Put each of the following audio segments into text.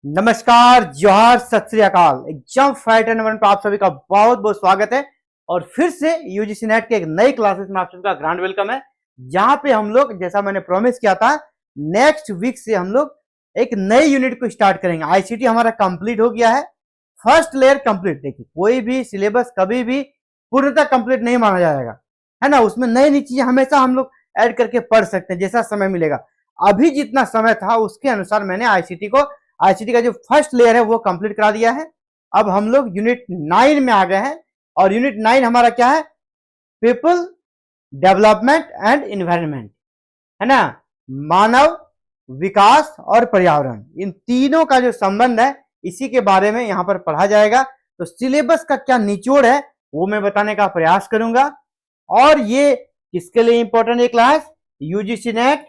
नमस्कार, जोहार, सत श्री अकाल। एग्जाम फाइटर नंबर पर आप सभी का बहुत बहुत स्वागत है। और फिर से यूजीसी नेट के एक नई क्लासेस में आप सभी का ग्रांड वेलकम है, जहां पे हम लोग, जैसा मैंने प्रॉमिस किया था, नेक्स्ट वीक से हम लोग एक नई यूनिट को स्टार्ट करेंगे। आईसीटी हमारा कंप्लीट हो गया है, फर्स्ट लेयर कंप्लीट। देखिए, कोई भी सिलेबस कभी भी पूर्णतः कंप्लीट नहीं माना जाएगा, है ना। उसमें नई नई चीजें हमेशा हम लोग ऐड करके पढ़ सकते हैं जैसा समय मिलेगा। अभी जितना समय था उसके अनुसार मैंने आईसीटी का जो फर्स्ट लेयर है वो कंप्लीट करा दिया है। अब हम लोग यूनिट 9 में आ गए हैं, और यूनिट 9 हमारा क्या है? पीपल, डेवलपमेंट एंड इन्वायरमेंट, है ना। मानव विकास और पर्यावरण, इन तीनों का जो संबंध है इसी के बारे में यहां पर पढ़ा जाएगा। तो सिलेबस का क्या निचोड़ है वो मैं बताने का प्रयास करूंगा। और ये किसके लिए इंपॉर्टेंट है क्लास? यूजीसी नेट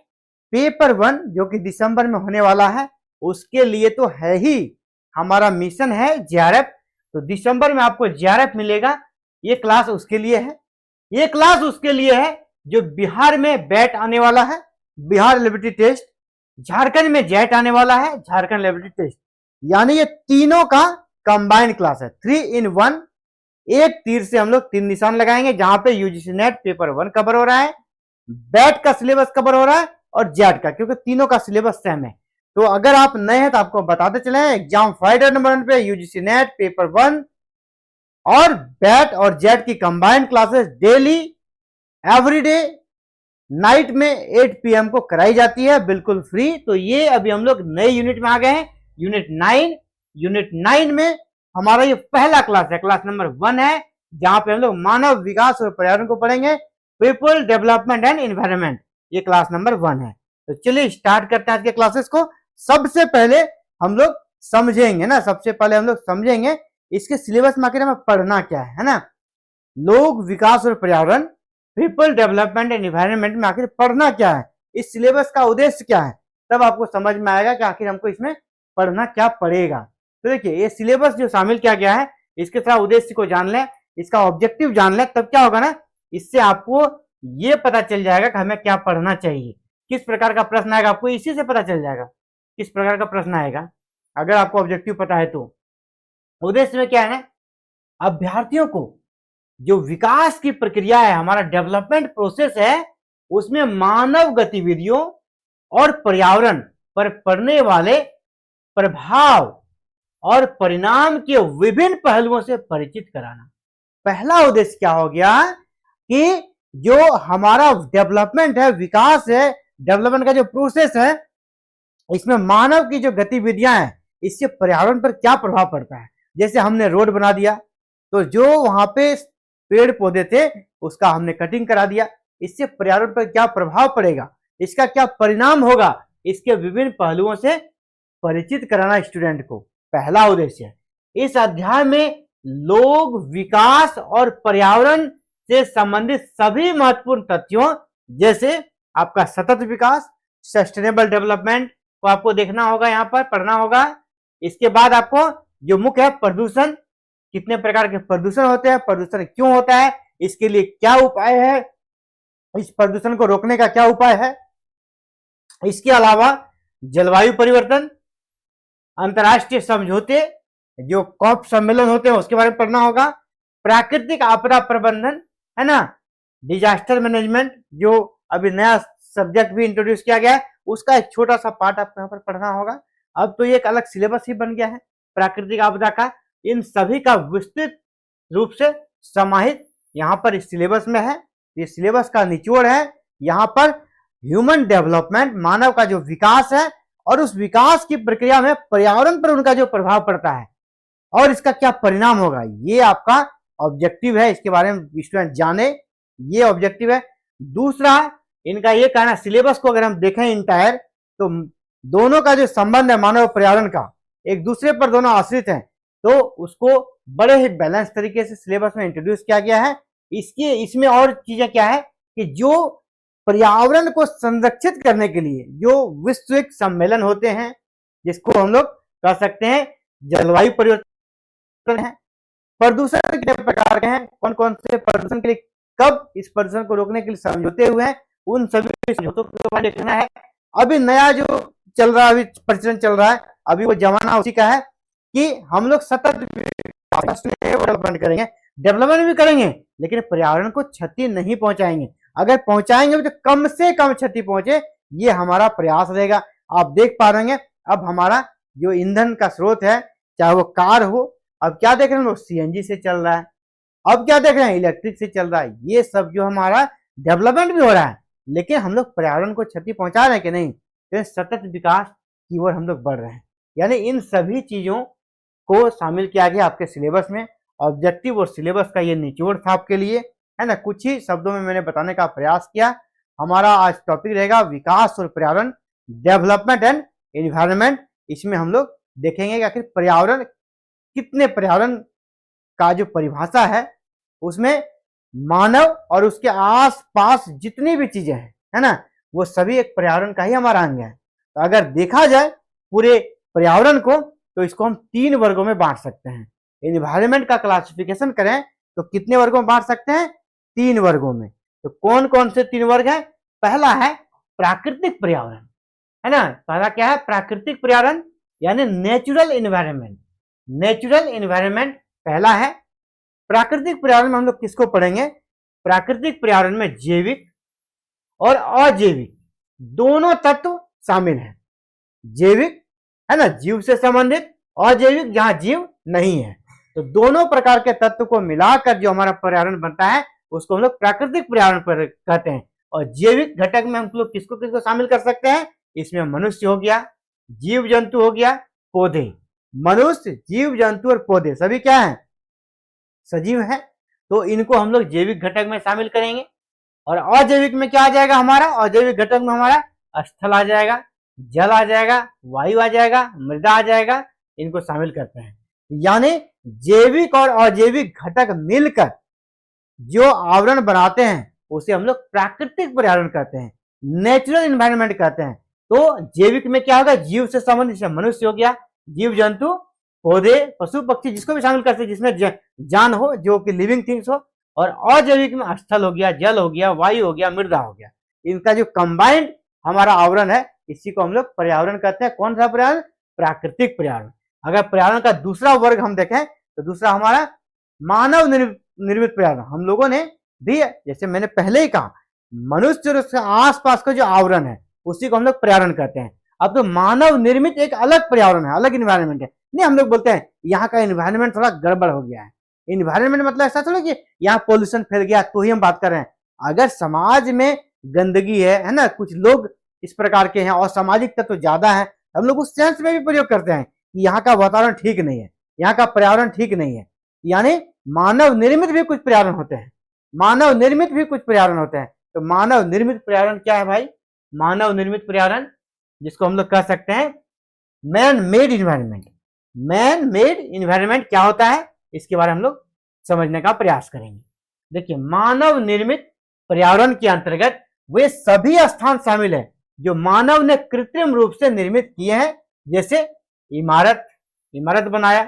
पेपर 1 जो कि दिसंबर में होने वाला है, उसके लिए तो है ही। हमारा मिशन है जेआरएफ, तो दिसंबर में आपको जेआरएफ मिलेगा। ये क्लास उसके लिए है। ये क्लास उसके लिए है जो बिहार में बैट आने वाला है, बिहार एलिजिबिलिटी टेस्ट। झारखंड में जेट आने वाला है, झारखंड एलिजिबिलिटी टेस्ट। यानी ये तीनों का कंबाइंड क्लास है, 3 in 1। एक तीर से हम लोग 3 निशान लगाएंगे, जहां पे यूजीसी नेट पेपर 1 कवर हो रहा है, बैट का सिलेबस कवर हो रहा है, और जेट का, क्योंकि तीनों का सिलेबस सेम है। तो अगर आप नए हैं तो आपको बताते चले, एग्जाम फाइटर नंबर 1 पे यूजीसी नेट पेपर 1 और बैट और जेट की combined classes daily everyday night में 8 PM को कराई जाती है, बिल्कुल फ्री। तो ये अभी हम लोग नए यूनिट में आ गए हैं, यूनिट 9। यूनिट 9 में हमारा ये पहला क्लास है, क्लास नंबर 1 है, जहां पे हम लोग मानव विकास और पर्यावरण को पढ़ेंगे, पीपल, डेवलपमेंट एंड एनवायरनमेंट। ये क्लास नंबर 1 है। तो चलिए स्टार्ट करते हैं आज के क्लासेस को। सबसे पहले हम लोग समझेंगे ना, सबसे पहले हम लोग समझेंगे इसके सिलेबस में आखिर हमें पढ़ना क्या है ना। लोग, विकास और पर्यावरण, पीपल, डेवलपमेंट एंड एनवायरनमेंट में आखिर पढ़ना क्या है, इस सिलेबस का उद्देश्य क्या है, तब आपको समझ में आएगा कि आखिर हमको इसमें पढ़ना क्या पड़ेगा। तो देखिए, ये सिलेबस जो शामिल किया गया है, इसके थोड़ा उद्देश्य को जान लें, इसका ऑब्जेक्टिव जान लें, तब क्या होगा ना, इससे आपको ये पता चल जाएगा कि हमें क्या पढ़ना चाहिए, किस प्रकार का प्रश्न आएगा, आपको इसी से पता चल जाएगा किस प्रकार का प्रश्न आएगा, अगर आपको ऑब्जेक्टिव पता है तो। उद्देश्य में क्या है ना, अभ्यर्थियों को जो विकास की प्रक्रिया है, हमारा डेवलपमेंट प्रोसेस है, उसमें मानव गतिविधियों और पर्यावरण पर पड़ने वाले प्रभाव और परिणाम के विभिन्न पहलुओं से परिचित कराना। पहला उद्देश्य क्या हो गया कि जो हमारा डेवलपमेंट है, विकास है, डेवलपमेंट का जो प्रोसेस है, इसमें मानव की जो गतिविधियां हैं, इससे पर्यावरण पर क्या प्रभाव पड़ता है। जैसे हमने रोड बना दिया, तो जो वहां पे पेड़ पौधे थे उसका हमने कटिंग करा दिया, इससे पर्यावरण पर क्या प्रभाव पड़ेगा, इसका क्या परिणाम होगा, इसके विभिन्न पहलुओं से परिचित कराना स्टूडेंट को पहला उद्देश्य है। इस अध्याय में लोग, विकास और पर्यावरण से संबंधित सभी महत्वपूर्ण तथ्यों, जैसे आपका सतत विकास, सस्टेनेबल डेवलपमेंट को आपको देखना होगा, यहाँ पर पढ़ना होगा। इसके बाद आपको जो मुख्य है, प्रदूषण, कितने प्रकार के प्रदूषण होते हैं, प्रदूषण क्यों होता है, इसके लिए क्या उपाय है, इस प्रदूषण को रोकने का क्या उपाय है। इसके अलावा जलवायु परिवर्तन, अंतर्राष्ट्रीय समझौते, जो कॉप सम्मेलन होते हैं, उसके बारे में पढ़ना होगा। प्राकृतिक आपदा प्रबंधन, है ना, डिजास्टर मैनेजमेंट, जो अभी नया सब्जेक्ट भी इंट्रोड्यूस किया गया है, उसका एक छोटा सा पार्ट आपको यहाँ पर पढ़ना होगा। अब तो ये एक अलग सिलेबस ही बन गया है प्राकृतिक आपदा का। इन सभी का विस्तृत रूप से समाहित यहाँ पर इस सिलेबस में है। ये सिलेबस का निचोड़ है। यहाँ पर ह्यूमन डेवलपमेंट, मानव का जो विकास है, और उस विकास की प्रक्रिया में पर्यावरण पर उनका जो प्रभाव पड़ता है और इसका क्या परिणाम होगा, ये आपका ऑब्जेक्टिव है। इसके बारे में स्टूडेंट जाने, ये ऑब्जेक्टिव है। दूसरा इनका ये कहना, सिलेबस को अगर हम देखें इंटायर, तो दोनों का जो संबंध है मानव पर्यावरण का, एक दूसरे पर दोनों आश्रित हैं, तो उसको बड़े ही बैलेंस तरीके से सिलेबस में इंट्रोड्यूस किया गया है। इसमें और चीजें क्या है कि जो पर्यावरण को संरक्षित करने के लिए जो वैश्विक सम्मेलन होते हैं, जिसको हम लोग कह सकते हैं जलवायु परिवर्तन है, प्रदूषण कितने प्रकार के हैं, कौन कौन से प्रदूषण के लिए कब इस प्रदूषण को रोकने के लिए समझौते हुए हैं, उन सभी समझौतों को देखना है। अभी नया जो चल रहा है, अभी प्रचलन चल रहा है, अभी वो जमाना उसी का है कि हम लोग सतत डेवलपमेंट करेंगे, डेवलपमेंट भी करेंगे लेकिन पर्यावरण को क्षति नहीं पहुंचाएंगे। अगर पहुंचाएंगे तो कम से कम क्षति पहुंचे, ये हमारा प्रयास रहेगा। आप देख पा रहे हैं अब हमारा जो ईंधन का स्रोत है, चाहे वो कार हो, अब क्या देख रहे हैं, वो सीएनजी से चल रहा है, अब क्या देख रहे हैं, इलेक्ट्रिक से चल रहा है। ये सब जो हमारा डेवलपमेंट भी हो रहा है, लेकिन हम लोग पर्यावरण को क्षति पहुंचा रहे हैं कि नहीं, तो सतत विकास की ओर हम लोग बढ़ रहे हैं। यानी इन सभी चीजों को शामिल किया गया आपके सिलेबस में। ऑब्जेक्टिव और सिलेबस का ये निचोड़ था आपके लिए, है ना। कुछ ही शब्दों में मैंने बताने का प्रयास किया। हमारा आज टॉपिक रहेगा विकास और पर्यावरण, डेवलपमेंट एंड एनवायरनमेंट। इसमें हम लोग देखेंगे कि आखिर पर्यावरण कितने, पर्यावरण का जो परिभाषा है उसमें मानव और उसके आस पास जितनी भी चीजें हैं, है ना, वो सभी एक पर्यावरण का ही हमारा अंग है। तो अगर देखा जाए पूरे पर्यावरण को, तो इसको हम 3 वर्गों में बांट सकते हैं। एनवायरनमेंट का क्लासिफिकेशन करें तो कितने वर्गों में बांट सकते हैं, 3 वर्गों में। तो कौन कौन से 3 वर्ग हैं? पहला है प्राकृतिक पर्यावरण, है ना। पहला क्या है? प्राकृतिक पर्यावरण यानी नेचुरल एनवायरनमेंट। नेचुरल एनवायरनमेंट पहला है। प्राकृतिक पर्यावरण में हम लोग किसको पढ़ेंगे? प्राकृतिक पर्यावरण में जैविक और अजैविक दोनों तत्व शामिल हैं। जैविक है ना, जीव से संबंधित, अजैविक जहां जीव नहीं है। तो दोनों प्रकार के तत्व को मिलाकर जो हमारा पर्यावरण बनता है उसको हम लोग प्राकृतिक पर्यावरण पर कहते हैं। और जैविक घटक में हम लोग किसको किसको शामिल कर सकते हैं? इसमें मनुष्य हो गया, जीव जंतु हो गया, पौधे। मनुष्य, जीव जंतु और पौधे सभी क्या है? सजीव है। तो इनको हम लोग जैविक घटक में शामिल करेंगे। और अजैविक में क्या आ जाएगा हमारा? अजैविक घटक में हमारा स्थल आ जाएगा, जल आ जाएगा, वायु आ जाएगा, मृदा आ जाएगा। इनको शामिल करते हैं। यानी जैविक और अजैविक घटक मिलकर जो आवरण बनाते हैं उसे हम लोग प्राकृतिक पर्यावरण कहते हैं, नेचुरल एनवायरनमेंट कहते हैं। तो जैविक में क्या होगा? जीव से संबंधित, मनुष्य हो गया, जीव जंतु, पौधे, पशु पक्षी, जिसको भी शामिल करते हैं जिसमें जान हो, जो कि लिविंग थिंग्स हो। और अजैविक में स्थल हो गया, जल हो गया, वायु हो गया, मृदा हो गया। इनका जो कंबाइंड हमारा आवरण है, इसी को हम लोग पर्यावरण कहते हैं। कौन सा पर्यावरण? प्राकृतिक पर्यावरण। अगर पर्यावरण का दूसरा वर्ग हम देखें तो दूसरा हमारा मानव निर्मित पर्यावरण। हम लोगों ने भी, जैसे मैंने पहले ही कहा, मनुष्य और उसके आसपास का जो आवरण है उसी को हम लोग पर्यावरण कहते हैं। अब तो मानव निर्मित एक अलग पर्यावरण है, अलग इन्वायरमेंट है। नहीं, हम लोग बोलते हैं यहाँ का इन्वायरमेंट थोड़ा गड़बड़ हो गया है। इन्वायरमेंट मतलब ऐसा थोड़ा कि यहाँ पोल्यूशन फैल गया तो ही हम बात कर रहे हैं। अगर समाज में गंदगी है ना, कुछ लोग इस प्रकार के हैं और सामाजिक तत्व ज्यादा है, हम लोग उस सेंस में भी प्रयोग करते हैं कि यहाँ का वातावरण ठीक नहीं है, यहाँ का पर्यावरण ठीक नहीं है। यानी मानव निर्मित भी कुछ पर्यावरण होते हैं, मानव निर्मित भी कुछ पर्यावरण होते हैं। तो मानव निर्मित पर्यावरण क्या है भाई? मानव निर्मित पर्यावरण जिसको हम लोग कह सकते हैं man made environment. Man made environment क्या होता है, इसके बारे में हम लोग समझने का प्रयास करेंगे। देखिए, मानव निर्मित पर्यावरण के अंतर्गत वे सभी स्थान शामिल है जो मानव ने कृत्रिम रूप से निर्मित किए हैं। जैसे इमारत बनाया,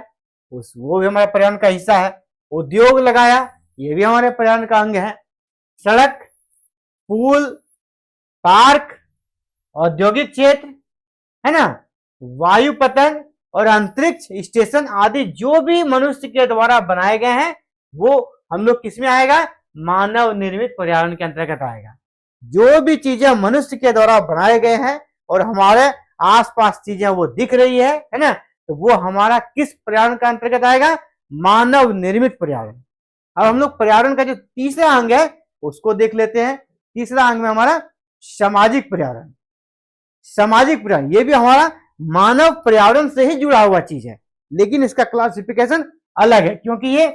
वो भी हमारे पर्यावरण का हिस्सा है। उद्योग लगाया, ये भी हमारे पर्यावरण का अंग है। सड़क, पुल, पार्क, औद्योगिक क्षेत्र, है ना, वायुपतन और अंतरिक्ष स्टेशन आदि जो भी मनुष्य के द्वारा बनाए गए हैं वो हम लोग किसमें आएगा? मानव निर्मित पर्यावरण के अंतर्गत आएगा। जो भी चीजें मनुष्य के द्वारा बनाए गए हैं और हमारे आसपास चीजें वो दिख रही है ना, तो वो हमारा किस पर्यावरण का अंतर्गत आएगा? मानव निर्मित पर्यावरण। अब हम लोग पर्यावरण का जो तीसरा अंग है उसको देख लेते हैं। तीसरा अंग में हमारा सामाजिक पर्यावरण। सामाजिक पर्यावरण ये भी हमारा मानव पर्यावरण से ही जुड़ा हुआ चीज है, लेकिन इसका क्लासिफिकेशन अलग है, क्योंकि ये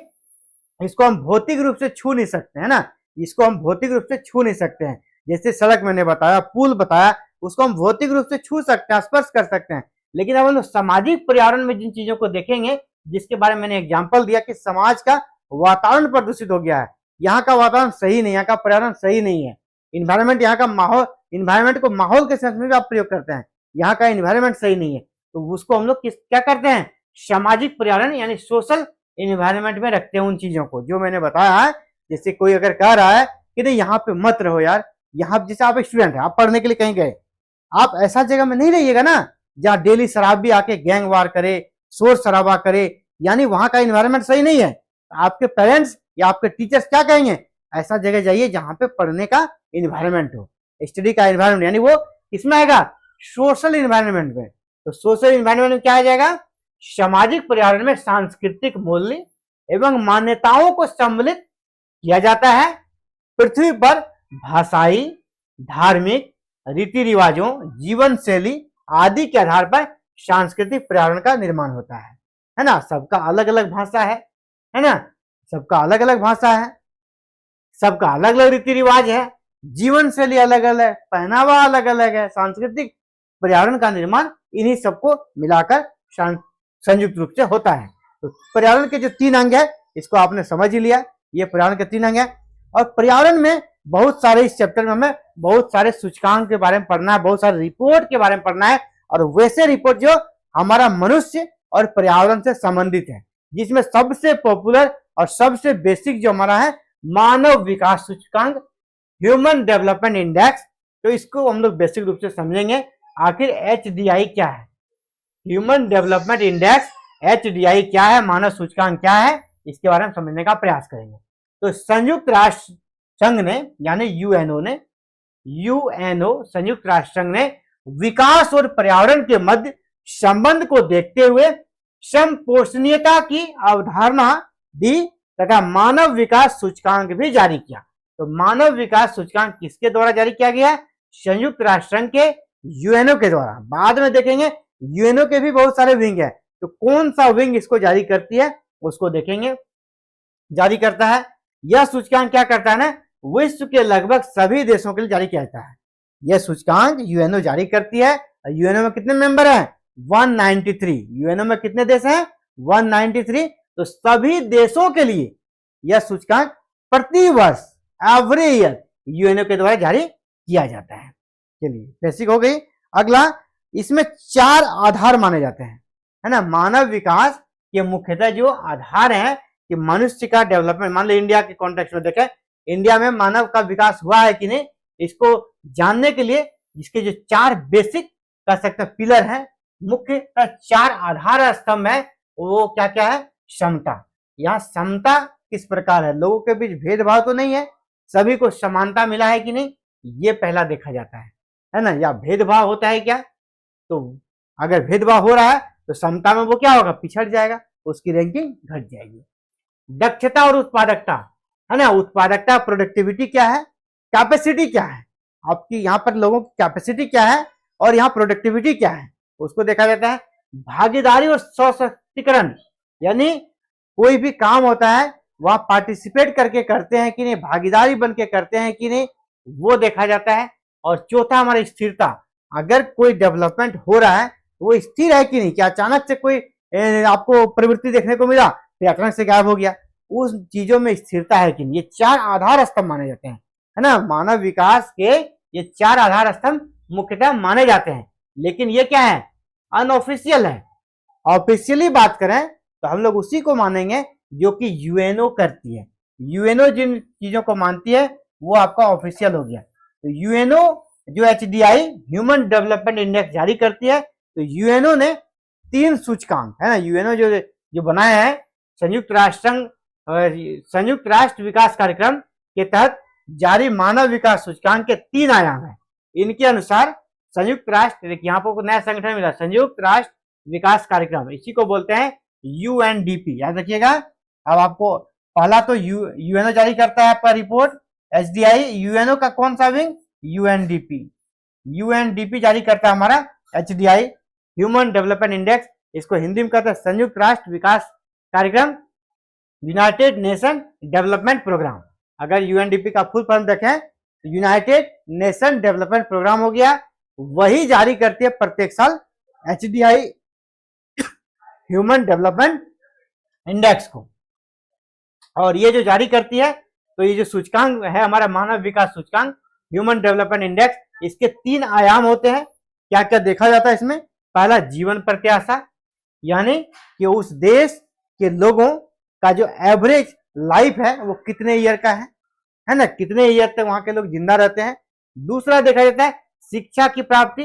इसको हम भौतिक रूप से छू नहीं सकते हैं ना, इसको हम भौतिक रूप से छू नहीं सकते हैं। जैसे सड़क मैंने बताया, पुल बताया, उसको हम भौतिक रूप से छू सकते हैं, स्पर्श कर सकते हैं। लेकिन अब हम लोग सामाजिक पर्यावरण में जिन चीजों को देखेंगे, जिसके बारे में मैंने एग्जाम्पल दिया कि समाज का वातावरण प्रदूषित हो गया है, यहाँ का वातावरण सही नहीं, यहाँ का पर्यावरण सही नहीं है, इन्वायरमेंट, यहाँ का माहौल, इन्वायरमेंट को माहौल के सेंस में भी आप प्रयोग करते हैं, यहाँ का इन्वायरमेंट सही नहीं है, तो उसको हम लोग क्या करते हैं? सामाजिक पर्यावरण यानी सोशल इन्वायरमेंट में रखते हैं उन चीजों को जो मैंने बताया है। जैसे कोई अगर कह रहा है कि नहीं यहाँ पे मत रहो यार, यहाँ जैसे आप स्टूडेंट है, आप पढ़ने के लिए कहीं गए, आप ऐसा जगह में नहीं रहिएगा ना जहाँ डेली शराबी आके गैंग वार करे, शोर शराबा करे, यानी वहां का इन्वायरमेंट सही नहीं है। आपके पेरेंट्स या आपके टीचर्स क्या कहेंगे, ऐसा जगह जाइए जहां पे पढ़ने का इन्वायरमेंट हो, स्टडी का इन्वायरमेंट, यानी वो किसमें आएगा, सोशल इन्वायरमेंट में। तो सोशल इन्वायरमेंट में क्या आ जाएगा, सामाजिक पर्यावरण में सांस्कृतिक मूल्य एवं मान्यताओं को सम्मिलित किया जाता है। पृथ्वी पर भाषाई, धार्मिक, रीति रिवाजों, जीवन शैली आदि के आधार पर सांस्कृतिक पर्यावरण का निर्माण होता है ना। सबका अलग अलग भाषा है ना, सबका अलग अलग भाषा है, सबका अलग अलग रीति रिवाज है, जीवन शैली अलग अलग, पहनावा अलग अलग है। सांस्कृतिक पर्यावरण का निर्माण इन्हीं सबको मिलाकर संयुक्त रूप से होता है। तो पर्यावरण के जो 3 अंग है इसको आपने समझ ही लिया, ये पर्यावरण के 3 अंग है। और पर्यावरण में बहुत सारे, इस चैप्टर में हमें बहुत सारे सूचकांक के बारे में पढ़ना है, बहुत सारे रिपोर्ट के बारे में पढ़ना है, और वैसे रिपोर्ट जो हमारा मनुष्य और पर्यावरण से संबंधित है, जिसमें सबसे पॉपुलर और सबसे बेसिक जो हमारा है मानव विकास सूचकांक, ह्यूमन डेवलपमेंट इंडेक्स। तो इसको हम लोग बेसिक रूप से समझेंगे, आखिर HDI क्या है, ह्यूमन डेवलपमेंट इंडेक्स HDI क्या है, मानव सूचकांक क्या है, इसके बारे में समझने का प्रयास करेंगे। तो संयुक्त राष्ट्र संघ ने, यानी यूएनओ संयुक्त राष्ट्र संघ ने विकास और पर्यावरण के मध्य संबंध को देखते हुए समपोषणीयता की अवधारणा दी तथा मानव विकास सूचकांक भी जारी किया। तो मानव विकास सूचकांक किसके द्वारा जारी किया गया है, संयुक्त राष्ट्र संघ के, यूएनओ के द्वारा। बाद में देखेंगे यूएनओ के भी बहुत सारे विंग है, तो कौन सा विंग इसको जारी करती है उसको देखेंगे, जारी करता है। यह सूचकांक क्या करता है ना, विश्व के लगभग सभी देशों के लिए जारी किया जाता है। यह सूचकांक यूएनओ जारी करती है। यूएनओ में कितने मेंबर हैं, 193। यूएनओ में कितने देश हैं, 193। तो सभी देशों के लिए यह सूचकांक प्रति वर्ष, एवरी ईयर, यूएनओ के द्वारा जारी किया जाता है। चलिए, बेसिक हो गई। अगला, इसमें 4 आधार माने जाते हैं, है ना। मानव विकास के मुख्यतः जो आधार हैं कि मनुष्य का डेवलपमेंट, मान लो इंडिया के कॉन्टेक्स्ट में देखें, इंडिया में मानव का विकास हुआ है कि नहीं, इसको जानने के लिए इसके जो 4 बेसिक कह सकते हैं पिलर हैं, मुख्य 4 आधार स्तंभ है, वो क्या क्या है, समता। यहाँ समता किस प्रकार है, लोगों के बीच भेदभाव तो नहीं है, सभी को समानता मिला है कि नहीं, ये पहला देखा जाता है ना। या भेदभाव होता है क्या, तो अगर भेदभाव हो रहा है तो समता में वो क्या होगा, पिछड़ जाएगा, उसकी रैंकिंग घट जाएगी। दक्षता और उत्पादकता, है ना, उत्पादकता, प्रोडक्टिविटी क्या है, कैपेसिटी क्या है, आपकी यहाँ पर लोगों की कैपेसिटी क्या है और यहाँ प्रोडक्टिविटी क्या है, उसको देखा जाता है। भागीदारी और सशक्तिकरण, यानी कोई भी काम होता है वह पार्टिसिपेट करके करते हैं कि नहीं, भागीदारी बन के करते हैं कि नहीं, वो देखा जाता है। और चौथा हमारी स्थिरता, अगर कोई डेवलपमेंट हो रहा है तो वो स्थिर है कि नहीं, क्या अचानक से कोई आपको प्रवृत्ति देखने को मिला फिर अचानक से गायब हो गया, उस चीजों में स्थिरता है कि नहीं। ये 4 आधार स्तंभ माने जाते हैं, है ना। मानव विकास के ये 4 आधार स्तंभ मुख्यतः माने जाते हैं, लेकिन ये क्या है, अनऑफिशियल है। ऑफिशियली बात करें तो हम लोग उसी को मानेंगे जो कि यूएनओ करती है। यूएनओ जिन चीजों को मानती है वो आपका ऑफिशियल हो गया। तो यूएनओ जो HDI ह्यूमन डेवलपमेंट इंडेक्स जारी करती है, तो यूएनओ ने 3 सूचकांक, है ना, यूएनओ जो बनाया है, संयुक्त राष्ट्र विकास कार्यक्रम के तहत जारी मानव विकास सूचकांक के 3 आयाम है। इनके अनुसार संयुक्त राष्ट्र, देखिए यहाँ पर नया संगठन मिला, संयुक्त राष्ट्र विकास कार्यक्रम, इसी को बोलते हैं UNDP, याद रखिएगा। अब आपको पहला तो यूएनओ जारी करता है पर रिपोर्ट, HDI, यूएनओ का कौन सा विंग, यूएनडीपी जारी करता है हमारा HDI ह्यूमन डेवलपमेंट इंडेक्स, इसको हिंदी में कहते हैं संयुक्त राष्ट्र विकास कार्यक्रम, यूनाइटेड नेशन डेवलपमेंट प्रोग्राम। अगर यूएनडीपी का फुल फॉर्म देखें तो यूनाइटेड नेशन डेवलपमेंट प्रोग्राम हो गया, वही जारी करती है प्रत्येक साल HDI ह्यूमन डेवलपमेंट इंडेक्स को। और ये जो जारी करती है, तो ये जो सूचकांक है हमारा मानव विकास सूचकांक ह्यूमन डेवलपमेंट इंडेक्स, इसके 3 आयाम होते हैं। क्या क्या देखा जाता है इसमें, पहला जीवन प्रत्याशा, यानी कि उस देश के लोगों का जो एवरेज लाइफ है वो कितने ईयर का है ना, कितने ईयर तक वहां के लोग जिंदा रहते हैं। दूसरा देखा जाता है शिक्षा की प्राप्ति,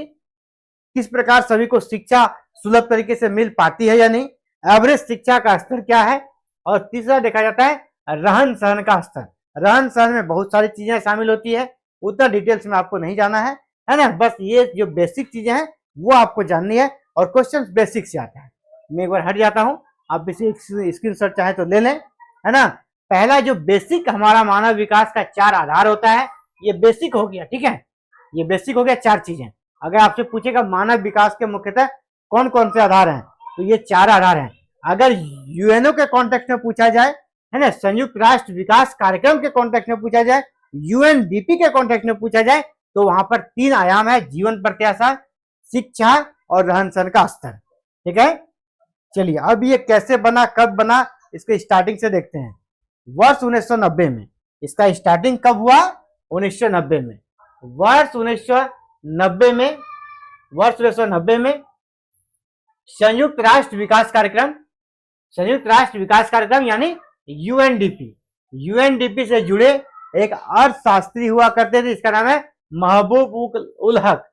किस प्रकार सभी को शिक्षा सुलभ तरीके से मिल पाती है या नहीं, एवरेज शिक्षा का स्तर क्या है, और तीसरा देखा जाता है रहन सहन का स्तर। रहन सहन में बहुत सारी चीजें शामिल होती है, उतना डिटेल्स में आपको नहीं जाना है ना, बस ये जो बेसिक चीजें हैं वो आपको जाननी है और क्वेश्चन बेसिक से आता है। मैं एक बार हट जाता हूं, आप इसे स्क्रीनशॉट चाहे तो ले लें, है ना। पहला जो बेसिक हमारा मानव विकास का 4 आधार होता है, ये बेसिक हो गया, ठीक है, ये बेसिक हो गया 4 चीजें। अगर आपसे पूछेगा मानव विकास के मुख्यतः कौन कौन से आधार हैं, तो ये 4 आधार हैं। अगर यूएनओ के कॉन्टेक्स्ट में पूछा जाए, है ना, संयुक्त राष्ट्र विकास कार्यक्रम के कॉन्टेक्स्ट में पूछा जाए, यूएनडीपी के कॉन्टेक्स्ट में पूछा जाए, तो वहां पर 3 आयाम है, जीवन प्रत्याशा, शिक्षा और रहन सहन का स्तर, ठीक है। चलिए अब ये कैसे बना, कब बना, इसके स्टार्टिंग से देखते हैं। वर्ष 1990 में इसका स्टार्टिंग कब हुआ, 1990 में, वर्ष 1990 में संयुक्त राष्ट्र विकास कार्यक्रम यानी यूएनडीपी से जुड़े एक अर्थशास्त्री हुआ करते थे, इसका नाम है महबूब उल हक।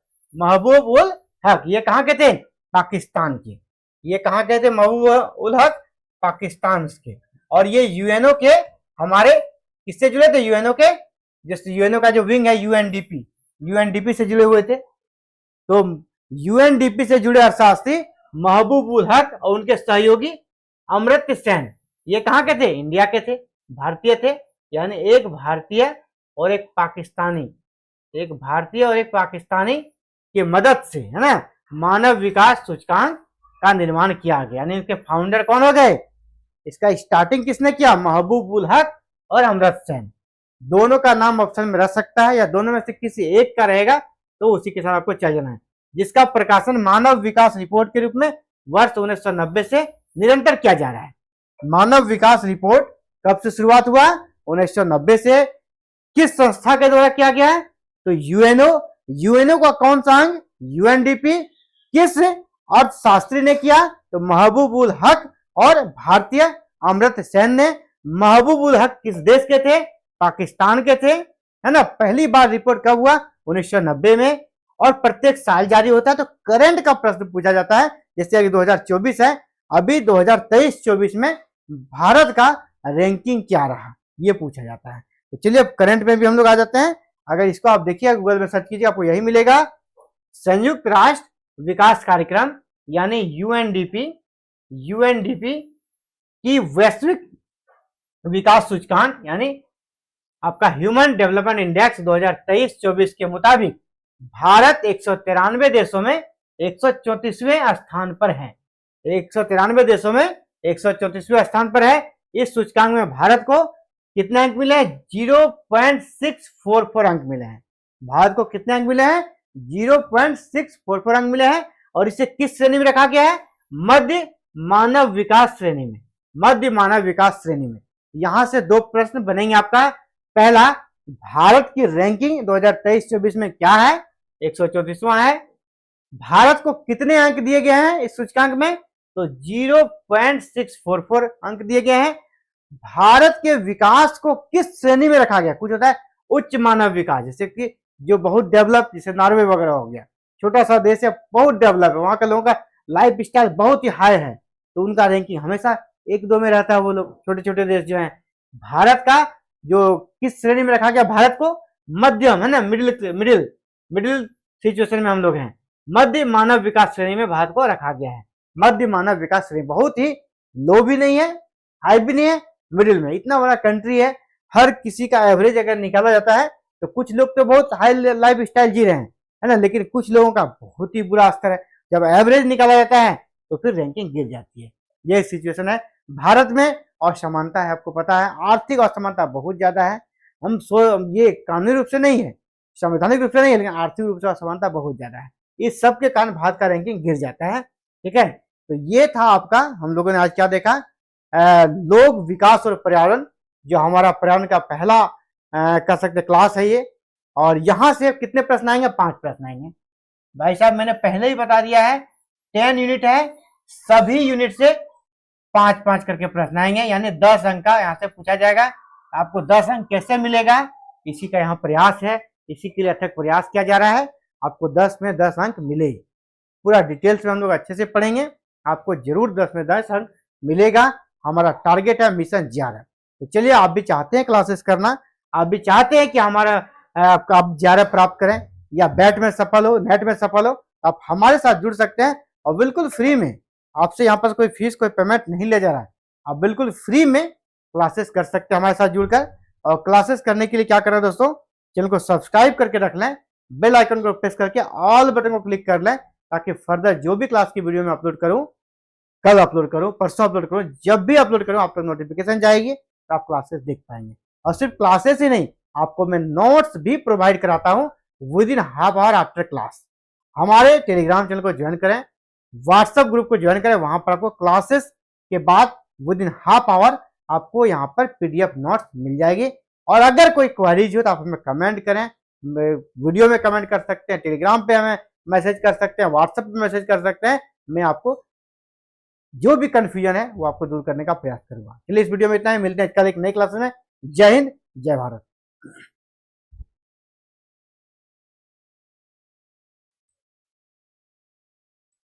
ये कहाँ के थे, पाकिस्तान के, ये कहाँ के थे, महबूब उल हक पाकिस्तान के। और ये यूएनओ के हमारे किससे जुड़े थे, यूएनओ के, जैसे यूएनओ का जो विंग है यूएनडीपी से जुड़े हुए थे। तो यूएनडीपी से जुड़े अर्थशास्त्री महबूब उल हक और उनके सहयोगी अमर्त्य सेन, ये कहाँ के थे, इंडिया के थे, भारतीय थे, यानी एक भारतीय और एक पाकिस्तानी की मदद से, है ना, मानव विकास सूचकांक का निर्माण किया गया। यानी इनके फाउंडर कौन हो गए, इसका स्टार्टिंग किसने किया, महबूब उल हक और अमर्त्य सेन। दोनों का नाम ऑप्शन में रह सकता है या दोनों में से किसी एक का रहेगा, तो उसी के साथ आपको चल जाना है। जिसका प्रकाशन मानव विकास रिपोर्ट के रूप में वर्ष 1990 से निरंतर किया जा रहा है। मानव विकास रिपोर्ट कब से शुरुआत हुआ, 1990 से। किस संस्था के द्वारा किया गया है, तो यूएनओ का कौन सा अंग, यूएनडीपी। किस अर्थशास्त्री ने किया, तो महबूब उल हक और भारतीय अमर्त्य सेन ने। महबूब उल हक किस देश के थे, पाकिस्तान के थे, है ना। पहली बार रिपोर्ट कब हुआ, 1990 में, और प्रत्येक साल जारी होता है। तो करंट का प्रश्न पूछा जाता है, जैसे अभी 2024 है, अभी 2023-24 में भारत का रैंकिंग क्या रहा, ये पूछा जाता है। तो चलिए अब करंट में भी हम लोग आ जाते हैं। अगर इसको आप देखिए, गूगल में सर्च कीजिए, आपको यही मिलेगा, संयुक्त राष्ट्र विकास कार्यक्रम यानी यूएनडीपी की वैश्विक विकास सूचकांक यानी आपका ह्यूमन डेवलपमेंट इंडेक्स 2023-24 के मुताबिक भारत 193 देशों में 134वें स्थान पर है। 193 देशों में 134वें स्थान पर है। इस सूचकांक में भारत को कितने अंक मिले हैं, 0.644 अंक मिले हैं। भारत को कितने अंक मिले हैं, 0.644 अंक मिले हैं। और इसे किस श्रेणी में रखा गया है, मध्य मानव विकास श्रेणी में। यहां से 2 प्रश्न बनेंगे आपका। पहला, भारत की रैंकिंग 2023-24 में क्या है, 134वां है। भारत को कितने अंक दिए गए हैं इस सूचकांक में, तो 0.644 अंक दिए गए हैं। भारत के विकास को किस श्रेणी में रखा गया, कुछ होता है उच्च मानव विकास, जैसे कि जो बहुत डेवलप, जैसे नॉर्वे वगैरह हो गया, छोटा सा देश है, बहुत डेवलप है, वहां के लोगों का लाइफ स्टाइल बहुत ही हाई है, तो उनका रैंकिंग हमेशा 1-2 में रहता है। वो लोग छोटे छोटे देश जो हैं, भारत का जो किस श्रेणी में रखा गया, भारत को मध्यम, है ना, मिडिल सिचुएशन में हम लोग हैं, मध्य मानव विकास श्रेणी में भारत को रखा गया है। मध्य मानव विकास श्रेणी, बहुत ही लो भी नहीं है, हाई भी नहीं है, मिडिल में। इतना बड़ा कंट्री है, हर किसी का एवरेज अगर निकाला जाता है तो कुछ लोग तो बहुत हाई लाइफ स्टाइल जी रहे हैं, है ना, लेकिन कुछ लोगों का बहुत ही बुरा स्तर है। जब एवरेज निकाला जाता है तो फिर रैंकिंग गिर जाती है। यह सिचुएशन है भारत में। असमानता है, आपको पता है, आर्थिक असमानता बहुत ज्यादा है। ये कानूनी रूप से नहीं है, संवैधानिक रूप से नहीं है, लेकिन आर्थिक रूप से असमानता बहुत ज्यादा है। इस सब के कारण भारत का रैंकिंग गिर जाता है, ठीक है। तो ये था आपका, हम लोगों ने आज क्या देखा, लोक विकास और पर्यावरण, जो हमारा पर्यावरण का पहला कह सकते क्लास है ये। और यहां से कितने प्रश्न आएंगे, 5 प्रश्न आएंगे। भाई साहब मैंने पहले ही बता दिया है, 10 यूनिट है, सभी यूनिट से 5-5 करके प्रश्न आएंगे, यानी 10 अंक का यहाँ से पूछा जाएगा। आपको 10 अंक कैसे मिलेगा, इसी का यहाँ प्रयास है, इसी के लिए अथक प्रयास किया जा रहा है, आपको 10 में 10 अंक मिले। पूरा डिटेल्स में हम लोग अच्छे से पढ़ेंगे। आपको जरूर 10 में 10 अंक मिलेगा। हमारा टारगेट है मिशन 11। तो चलिए, आप भी चाहते हैं क्लासेस करना, आप भी चाहते हैं कि हमारा आप 11 प्राप्त करें या बैट में सफल हो, नेट में सफल हो, आप हमारे साथ जुड़ सकते हैं और बिल्कुल फ्री में। आपसे यहाँ पर कोई फीस, कोई पेमेंट नहीं ले जा रहा है। आप बिल्कुल फ्री में क्लासेस कर सकते हैं हमारे साथ जुड़कर। और क्लासेस करने के लिए क्या करें दोस्तों, चैनल को सब्सक्राइब करके रख लें, बेल आइकन को प्रेस करके ऑल बटन को क्लिक कर लें, ताकि फर्दर जो भी क्लास की वीडियो मैं अपलोड करूं, कल अपलोड करूं, परसों अपलोड करूं, जब भी अपलोड करूं आप तक नोटिफिकेशन जाएगी, तो आप क्लासेस देख पाएंगे। और सिर्फ क्लासेस ही नहीं, आपको मैं नोट्स भी प्रोवाइड कराता हूं with in half hour after class. हमारे टेलीग्राम चैनल को ज्वाइन करें, व्हाट्सएप ग्रुप को ज्वाइन करें, वहां पर आपको क्लासेस के बाद विद इन हाफ आवर आपको यहाँ पर पीडीएफ नोट्स मिल जाएगी। और अगर कोई क्वेरीज हो तो आप हमें कमेंट करें, वीडियो में कमेंट कर सकते हैं, टेलीग्राम पे हमें मैसेज कर सकते हैं, व्हाट्सएप पे मैसेज कर सकते हैं। मैं आपको जो भी कंफ्यूजन है वो आपको दूर करने का प्रयास करूंगा। चलिए, इस वीडियो में इतना ही, मिलते हैं कल एक नई क्लास में। जय हिंद, जय भारत।